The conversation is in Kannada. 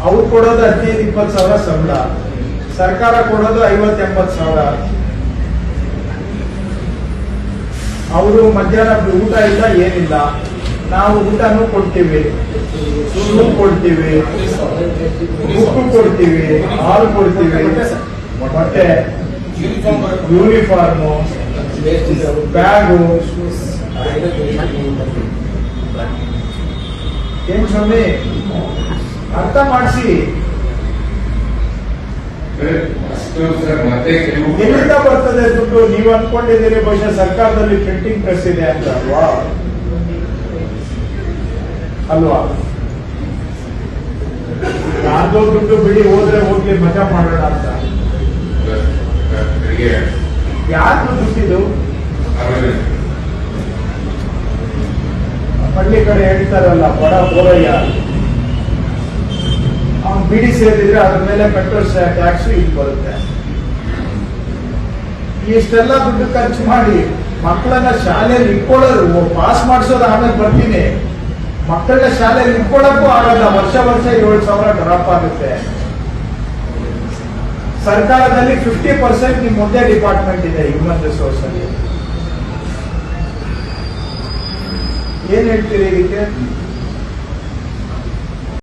ಅವ್ರು ಕೊಡೋದು 15-20 ಸಾವಿರ ಸಂಬಳ, ಸರ್ಕಾರ ಕೊಡೋದು 50-80 ಸಾವಿರ. ಅವರು ಮಧ್ಯಾಹ್ನ ಊಟ ಇಲ್ಲ, ಏನಿಲ್ಲ. ನಾವು ಊಟನೂ ಕೊಡ್ತೀವಿ, ಶೂ ಕೊಡ್ತೀವಿ, ಬುಕ್ಕು ಕೊಡ್ತೀವಿ, ಹಾಲು ಕೊಡ್ತೀವಿ, ಬಟ್ಟೆ, ಯೂನಿಫಾರ್ಮು, ಬ್ಯಾಗು. ಏನ್ ಸ್ವಾಮಿ ಅರ್ಥ ಮಾಡಿಸಿ. ಎಲ್ಲಿಂದ ಬರ್ತದೆ ದುಡ್ಡು? ನೀವು ಅನ್ಕೊಂಡಿದ್ದೀರಿ ಬಹುಶಃ ಸರ್ಕಾರದಲ್ಲಿ ಪ್ರಿಂಟಿಂಗ್ ಪ್ರೆಸ್ ಇದೆ ಅಂತ ಅಲ್ವಾ? ಯಾರ್ದೋ ದುಡ್ಡು ಬಿಡಿ, ಹೋದ್ರೆ ಹೋಗ್ಲಿ, ಮಜಾ ಮಾಡೋಣ ಅಂತ. ಯಾರು ದುಡ್ಡಿದು? ಹಳ್ಳಿ ಕಡೆ ಹೇಳ್ತಾರಲ್ಲ, ಬಡ ಬೋರಯ್ಯ, ಅವ್ನು ಬಿಡಿ ಸೇರಿದ್ರೆ ಅದ್ರ ಮೇಲೆ ಪೆಟ್ರೋಲ್ ಟ್ಯಾಕ್ಸ್ ಇಲ್ಲಿ ಬರುತ್ತೆ. ಇಷ್ಟೆಲ್ಲ ದುಡ್ಡು ಖರ್ಚು ಮಾಡಿ ಮಕ್ಕಳನ್ನ ಶಾಲೆಯಲ್ಲಿ ಇಟ್ಕೊಳ್ಳೋದು, ಪಾಸ್ ಮಾಡಿಸೋದು ಆಮೇಲೆ ಬರ್ತೀನಿ, ಮಕ್ಕಳನ್ನ ಶಾಲೆಯಲ್ಲಿ ಇಟ್ಕೊಳ್ಳೋಕ್ಕೂ ಆಗಲ್ಲ. ವರ್ಷ 7,000 ಡ್ರಾಪ್ ಆಗುತ್ತೆ. ಸರ್ಕಾರದಲ್ಲಿ 50% ನಿಮ್ ಒಂದೇ ಡಿಪಾರ್ಟ್ಮೆಂಟ್ ಇದೆ, ಹ್ಯೂಮನ್ ರಿಸೋರ್ಸ್ ಅಲ್ಲಿ. ಏನ್ ಹೇಳ್ತೀರಿ ಇದಕ್ಕೆ?